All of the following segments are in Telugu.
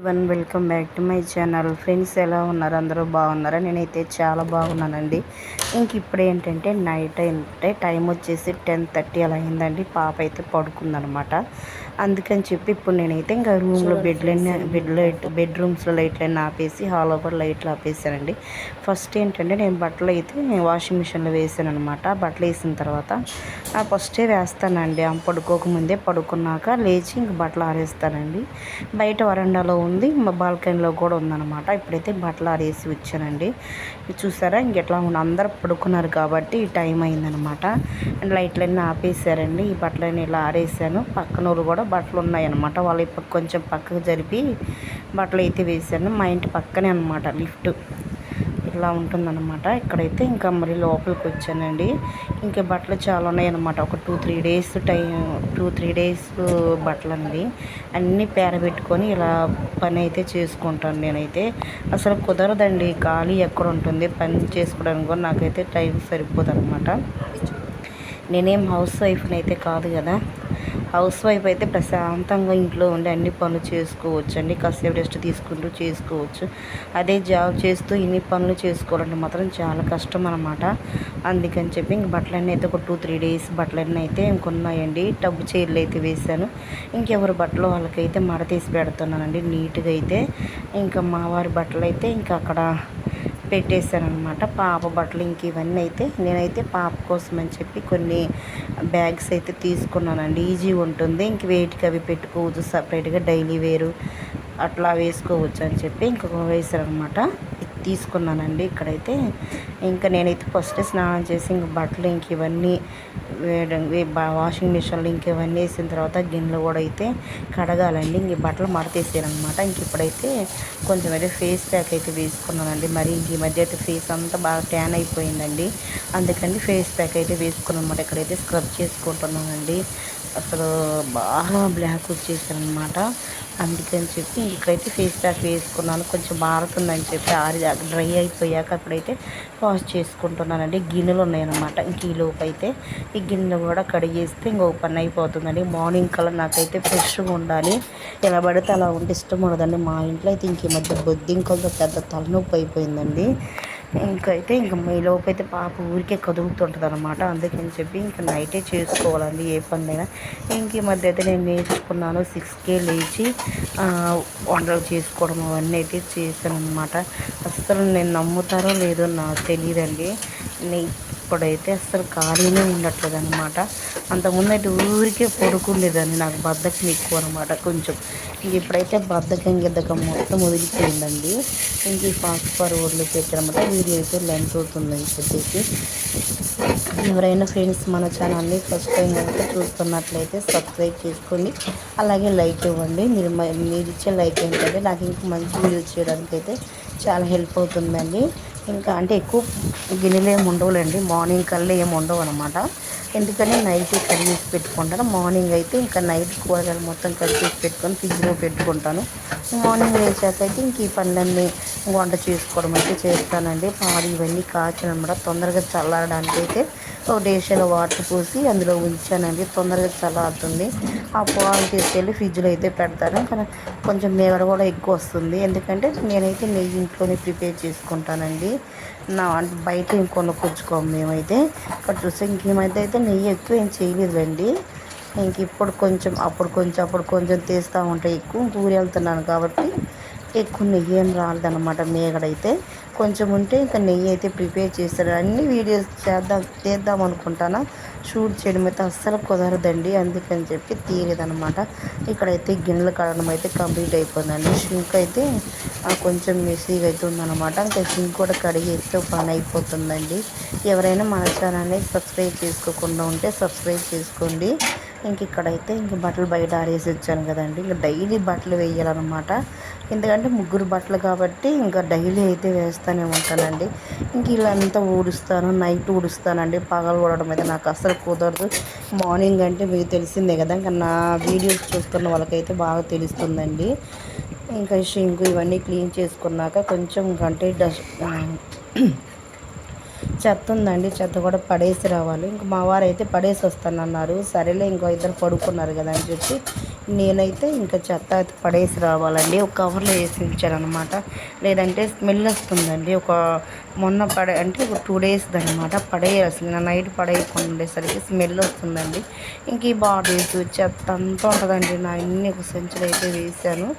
Welcome back to my channel. Friends ఎలా ఉన్నారు? అందరూ బాగున్నారా? నేనైతే చాలా బాగున్నానండి. ఇప్పుడు ఏంటంటే నైట్ అంటే టైం వచ్చేసి 10:30 అలా అయిందండి. పాప అయితే పడుకుందనమాట. అందుకని చెప్పి ఇప్పుడు నేనైతే ఇంకా రూమ్లో బెడ్రూమ్స్లో లైట్లన్నీ ఆపేసి హాల్లో కూడా లైట్లు ఆపేసానండి. ఫస్ట్ ఏంటంటే నేను బట్టలు అయితే వాషింగ్ మిషన్లో వేసాను అనమాట. బట్టలు వేసిన తర్వాత ఫస్టే వేస్తానండి. పడుకోకముందే పడుకున్నాక లేచి ఇంక బట్టలు ఆరేస్తానండి. బయట వరండాలో ఉంది, మా బాల్కనీలో కూడా ఉందన్నమాట. ఇప్పుడైతే బట్టలు ఆరేసి వచ్చానండి. చూసారా ఇంకెట్లా ఉంది, అందరూ పడుకున్నారు కాబట్టి ఈ టైం అయిందనమాట. లైట్లన్నీ ఆపేసారండి. ఈ బట్టలన్నీ ఇలా ఆరేసాను. పక్కనోళ్ళు కూడా బట్టలు ఉన్నాయన్నమాట. వాళ్ళు ఇప్పుడు కొంచెం పక్కకు జరిపి బట్టలు అయితే వేసాను. మా ఇంటి పక్కనే అనమాట లిఫ్ట్ ఇలా ఉంటుందన్నమాట. ఇక్కడైతే ఇంకా మరి లోపలికి వచ్చానండి. ఇంకా బట్టలు చాలా ఉన్నాయన్నమాట. ఒక 2-3 డేస్ బట్టలు అండి. అన్నీ పేరబెట్టుకొని ఇలా పని అయితే చేసుకుంటాను నేనైతే. అసలు కుదరదండి, ఖాళీ ఎక్కడ ఉంటుంది, పని చేసుకోవడానికి కూడా నాకైతే టైం సరిపోదు అనమాట. నేనేం హౌస్ వైఫ్ని అయితే కాదు కదా. హౌస్ వైఫ్ అయితే ప్రశాంతంగా ఇంట్లో ఉండి అన్ని పనులు చేసుకోవచ్చు అండి. కాసేపు రెస్ట్ తీసుకుంటూ చేసుకోవచ్చు. అదే జాబ్ చేస్తూ ఇన్ని పనులు చేసుకోవాలంటే మాత్రం చాలా కష్టం అనమాట. అందుకని చెప్పి ఇంక బట్టలన్నీ అయితే ఒక 2-3 డేస్ బట్టలన్నీ అయితే ఇంకొన్నాయండి. టబ్బు చైర్లు అయితే వేసాను. ఇంకెవరి బట్టలు వాళ్ళకైతే మడ తీసి పెడుతున్నానండి నీట్గా అయితే. ఇంకా మా వారి బట్టలు అయితే ఇంకా అక్కడ పెట్టేశాను అనమాట. పాప బట్టలు ఇంక ఇవన్నీ అయితే నేనైతే పాప కోసం అని చెప్పి కొన్ని బ్యాగ్స్ అయితే తీసుకున్నానండి. ఈజీ ఉంటుంది, ఇంక వెయిట్కి అవి పెట్టుకోవచ్చు, సపరేట్గా డైలీ వేరు అట్లా వేసుకోవచ్చు అని చెప్పి ఇంకొక వేసాను అనమాట. తీసుకున్నానండి. ఇక్కడైతే ఇంకా నేనైతే ఫస్ట్ స్నానం చేసి ఇంక బట్టలు ఇంక ఇవన్నీ వాషింగ్ మిషన్లో ఇంక ఇవన్నీ వేసిన తర్వాత గిన్నెలు కూడా అయితే కడగాలండి. ఇంక బట్టలు మడతేసాను అనమాట. ఇప్పుడైతే కొంచెం అయితే ఫేస్ ప్యాక్ అయితే వేసుకున్నానండి. మరి ఇంక ఈ మధ్య అయితే ఫేస్ అంతా బాగా ట్యాన్ అయిపోయిందండి. అందుకని ఫేస్ ప్యాక్ అయితే వేసుకున్నాను అనమాట. ఇక్కడైతే స్క్రబ్ చేసుకుంటున్నానండి. అసలు బాగా బ్లాక్ వచ్చేసాను అనమాట. అందుకని చెప్పి ఇక్కడైతే ఫేస్ ప్యాక్ వేసుకున్నాను. కొంచెం మారుతుందని చెప్పి డ్రై అయిపోయాక అప్పుడైతే వాష్ చేసుకుంటున్నానండి. గిన్నెలు ఉన్నాయన్నమాట. ఇంక ఈ లోపు అయితే ఈ గిన్నెలు కూడా కడిగేస్తే ఇంకో పని అయిపోతుందండి. మార్నింగ్ కల్లా నాకైతే ఫ్రెష్గా ఉండాలి. ఎలా పడితే అలా ఉంటే ఇష్టం ఉండదండి. మా ఇంట్లో అయితే ఇంక ఈ మధ్య బొద్దింకలతో పెద్ద తలనొప్పి అయిపోయిందండి. ఇంక ఈలోపు అయితే పాప ఊరికే కదులుతుంటుంది అనమాట. అందుకని చెప్పి ఇంకా నైటే చేసుకోవాలండి ఏ పనులైనా. ఈ మధ్య అయితే నేను నేర్చుకున్నాను. 6కే లేచి వంటలు చేసుకోవడం అవన్నీ అయితే చేశాను అనమాట. అస్సలు నేను నమ్ముతారో లేదో నాకు తెలియదండి. ఇప్పుడైతే అస్సలు ఖాళీనే ఉండట్లేదు అనమాట. అంతకుముందు అయితే ఊరికే పడుకుండేదాన్ని. నాకు బద్ధకం ఎక్కువ అనమాట కొంచెం. ఇప్పుడైతే బద్ధకం మొత్తం వదిలిపోయిందండి. ఈ ఫాస్ట్ ఫార్వర్డ్లో పెట్టారన్నమాట. వీడియో అయితే లెంత్ అవుతుందని చెప్పేసి ఎవరైనా ఫ్రెండ్స్ మన ఛానల్ని ఫస్ట్ టైం కనుక చూస్తున్నట్లయితే సబ్స్క్రైబ్ చేసుకోండి. అలాగే లైక్ ఇవ్వండి. మీరు ఇచ్చే లైక్ ఏంటంటే నాకు ఇంకా మంచి వీడియోస్ చేయడానికి అయితే చాలా హెల్ప్ అవుతుందండి. ఇంకా అంటే ఎక్కువ గిన్నెలు ఏమి ఉండవులేండి. మార్నింగ్ కల్లా ఏమి ఉండవు అనమాట. ఎందుకని నైట్ కడిగేసి పెట్టుకుంటాను. మార్నింగ్ అయితే ఇంకా నైట్ కూరగాయలు మొత్తం కడిగేసి పెట్టుకొని ఫ్రిడ్జ్లో పెట్టుకుంటాను. మార్నింగ్ లేచాక అయితే ఇంక ఈ పనులన్నీ వంట చేసుకోవడం అయితే చేస్తానండి. పాలు ఇవన్నీ కాచానమాట. తొందరగా చల్లారడానికి అయితే ఒక డేషాలో వాటర్ పోసి అందులో ఉంచానండి. తొందరగా చల్లారుతుంది. ఆ పాలు తీసుకెళ్ళి ఫ్రిడ్జ్లో అయితే పెడతాను. కానీ కొంచెం మేగడ కూడా ఎక్కువ వస్తుంది. ఎందుకంటే నేనైతే నెయ్యి ఇంట్లోనే ప్రిపేర్ చేసుకుంటానండి. అంటే బయట ఏం కొనుక్కొచ్చుకోము మేమైతే. ఇక్కడ చూస్తే ఇంకేమైతే అయితే నెయ్యి ఎక్కువ ఏం చేయలేదండి. ఇప్పుడు కొంచెం అప్పుడు కొంచెం తీస్తూ ఉంటాయి. ఎక్కువ ఊరు వెళ్తున్నాను కాబట్టి ఎక్కువ నెయ్యి ఏం రాలేదన్నమాట. మేగడైతే కొంచెం ఉంటే ఇంకా నెయ్యి అయితే ప్రిపేర్ చేస్తాను. అన్ని వీడియోస్ చేద్దాం అనుకుంటాను. షూట్ చేయడం అయితే అస్సలు కుదరదండి. అందుకని చెప్పి తీరేదనమాట. ఇక్కడైతే గిన్నెలు కడగడం అయితే కంప్లీట్ అయిపోయిందండి. షింక్ అయితే కొంచెం మెస్సీగా అయితే ఉందన్నమాట. ఇంకా షింక్ కూడా కడిగేస్తే పని అయిపోతుందండి. ఎవరైనా మన ఛానల్ని సబ్స్క్రైబ్ చేసుకోకుండా ఉంటే సబ్స్క్రైబ్ చేసుకోండి. ఇక్కడైతే బట్టలు బయట ఆరేసి వచ్చాను కదండి. ఇంకా డైలీ బట్టలు వేయాలన్నమాట. ఎందుకంటే ముగ్గురు బట్టలు కాబట్టి ఇంకా డైలీ అయితే వేస్తూనే ఉంటానండి. ఇల్లంతా ఊడుస్తాను, నైట్ ఊడుస్తానండి. పగలు ఊడడం అయితే నాకు అస్సలు కుదరదు. మార్నింగ్ అంటే మీకు తెలిసిందే కదా. ఇంకా నా వీడియోస్ చూస్తున్న వాళ్ళకైతే బాగా తెలుస్తుందండి. షింకు ఇవన్నీ క్లీన్ చేసుకున్నాక కొంచెం అంటే చెత్త ఉందండి. చెత్త కూడా పడేసి రావాలి. మా వారు అయితే పడేసి వస్తానన్నారు. సరేలే ఇంకో ఇద్దరు పడుకున్నారు కదా అని చెప్పి నేనైతే ఇంకా చెత్త అయితే పడేసి రావాలండి. ఒక కవర్లో వేసి ఉంచానమాట. లేదంటే స్మెల్ వస్తుందండి. మొన్న అంటే ఒక 2 డేస్ అనమాట పడేయాల్సింది. నా నైట్ పడేయకుండా ఉండేసరికి స్మెల్ వస్తుందండి. ఇంక ఈ బాటిల్స్ చెత్త అంతా ఉంటుందండి. నా అన్ని ఒక సంచులు అయితే వేసాను.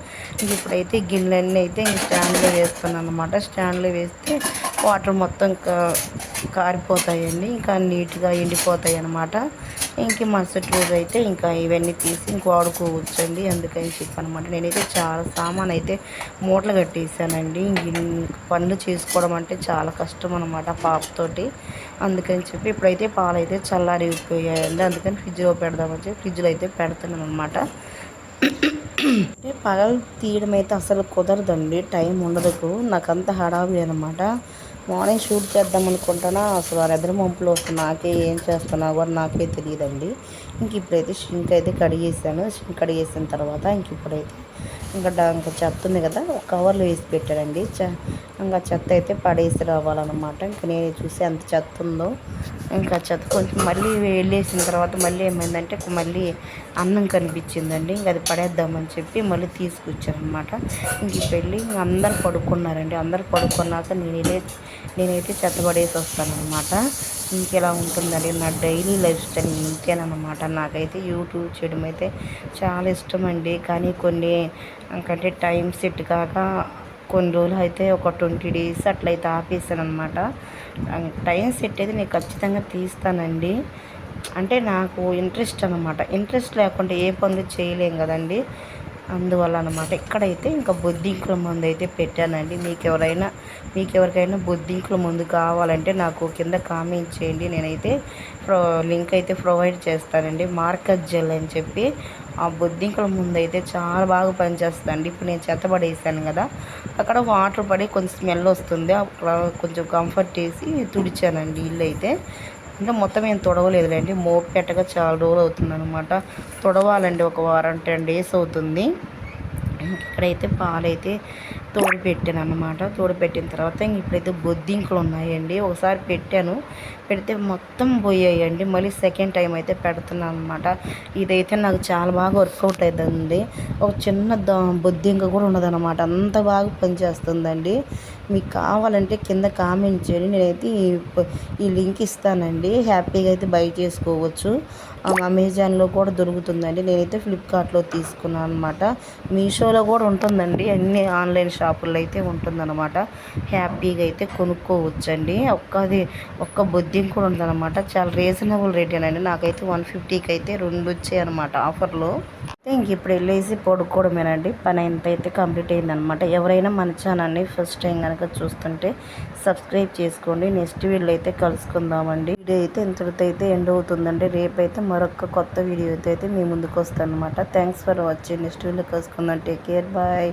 ఇంక ఇప్పుడైతే గిన్నెలన్నీ అయితే ఇంక స్టాండ్లో వేస్తాను అనమాట. స్టాండ్లో వేస్తే వాటర్ మొత్తం కారిపోతాయండి. ఇంకా నీట్గా ఎండిపోతాయి అనమాట. ఇంక మరుసటి రోజు అయితే ఇంకా ఇవన్నీ తీసి ఇంక వాడుకోవచ్చండి. అందుకని చెప్పనమాట. నేనైతే చాలా సామాన్ అయితే మూటలు కట్టేసానండి. పనులు చేసుకోవడం అంటే చాలా కష్టం అనమాట పాపతోటి. అందుకని చెప్పి ఇప్పుడైతే పాలు అయితే చల్లారిపోయాయండి. అందుకని ఫ్రిడ్జ్లో పెడదామని చెప్పి ఫ్రిడ్జ్లో అయితే పెడుతున్నాను అనమాట. పగలు తీయడం అయితే అసలు కుదరదండి. టైం ఉండదు. నాకంత హడావిడి అనమాట. మార్నింగ్ షూట్ చేద్దాం అనుకుంటున్నా. అసలు ఆ నిద్ర మంపులో వస్తుంది. నాకే ఏం చేస్తున్నా కూడా నాకే తెలియదండి. ఇంక ఇప్పుడైతే షింక్ అయితే కడిగేసాను. షింక్ కడిగేసిన తర్వాత ఇప్పుడైతే ఇంకా చెత్త ఉంది కదా, ఒక కవర్లో వేసి పెట్టానండి. ఇంకా చెత్త అయితే పడేసి రావాలన్నమాట. ఇంకా నేను చూసి ఎంత చెత్త ఉందో. ఇంకా చెత్త కొంచెం మళ్ళీ వెళ్ళేసిన తర్వాత మళ్ళీ ఏమైందంటే మళ్ళీ అన్నం కనిపించిందండి. ఇంకా అది పడేద్దామని చెప్పి మళ్ళీ తీసుకొచ్చానమాట. ఇంక వెళ్ళి అందరు పడుకున్నారండి. అందరు పడుకున్నాక నేనైతే చెత్త పడేసి వస్తానన్నమాట. ఇంకెలా ఉంటుందండి నా డైలీ లైఫ్ స్టైల్ ఇంకేనమాట. నాకైతే యూట్యూబ్ చేయడం అయితే చాలా ఇష్టం అండి. కానీ కొన్ని అంటే టైం సెట్ కాక కొన్ని రోజులు అయితే ఒక 20 డేస్ అట్లయితే ఆపేసాను అనమాట. టైం సెట్ అయితే నేను ఖచ్చితంగా తీస్తానండి. అంటే నాకు ఇంట్రెస్ట్ అనమాట. ఇంట్రెస్ట్ లేకుంటే ఏ పనులు చేయలేం కదండి. అందువల్ల అనమాట. ఇక్కడైతే ఇంకా బొద్దింకుల మందు అయితే పెట్టానండి. మీకు ఎవరికైనా బొద్దింకుల మందు కావాలంటే నాకు కింద కామెంట్ చేయండి. నేనైతే లింక్ అయితే ప్రొవైడ్ చేస్తానండి. మార్కర్ జెల్ అని చెప్పి ఆ బొద్దింకుల ముందు అయితే చాలా బాగా పనిచేస్తుందండి. ఇప్పుడు నేను చెత్త పడేసాను కదా, అక్కడ వాటర్ పడి కొంచెం స్మెల్ వస్తుంది. అక్కడ కొంచెం కంఫర్ట్ చేసి తుడిచానండి ఇల్లు అయితే. ఇంకా మొత్తం ఏం తొడవలేదులేండి. మోపు పెట్టగా చాలా రోజులు అవుతుంది అనమాట. తొడవాలండి, ఒక వారం 10 డేస్ అవుతుంది. ఇక్కడైతే పాలైతే తోడు పెట్టాను అనమాట. తోడు పెట్టిన తర్వాత ఇప్పుడైతే బొద్దింకలు ఉన్నాయండి. ఒకసారి పెడితే మొత్తం పోయాయండి. మళ్ళీ సెకండ్ టైం అయితే పెడుతున్నాను అనమాట. ఇదైతే నాకు చాలా బాగా వర్కౌట్ అవుతుంది. ఒక చిన్న బొద్దింక కూడా ఉండదన్నమాట. అంత బాగా పనిచేస్తుందండి. మీకు కావాలంటే కింద కామెంట్ చేయండి. నేనైతే ఈ లింక్ ఇస్తానండి. హ్యాపీగా అయితే బై చేసుకోవచ్చు. అమెజాన్లో కూడా దొరుకుతుందండి. నేనైతే ఫ్లిప్కార్ట్లో తీసుకున్నాను అనమాట. మీషోలో కూడా ఉంటుందండి. అన్ని ఆన్లైన్ షాపుల్లో అయితే ఉంటుందన్నమాట. హ్యాపీగా అయితే కొనుక్కోవచ్చండి. ఒక్క బొద్దింక కూడా ఉంటుందన్నమాట. చాలా రీజనబుల్ రేటేనండి. నాకైతే 150కి అయితే 2 వచ్చాయి అనమాట ఆఫర్లో. ఇంక ఇప్పుడు వెళ్ళేసి పడుకోవడమేనండి. పని అయితే కంప్లీట్ అయిందనమాట. ఎవరైనా మన ఛానల్ని ఫస్ట్ టైం కనుక చూస్తుంటే సబ్స్క్రైబ్ చేసుకోండి. నెక్స్ట్ వీడియో అయితే కలుసుకుందామండి. వీడియో అయితే ఇంతటితో అయితే ఎండ్ అవుతుందండి. రేపైతే మరొక కొత్త వీడియోతో అయితే మీ ముందుకు వస్తాను అనమాట. Thanks for watching. Next video కలుసుకుందాం. Take care, bye.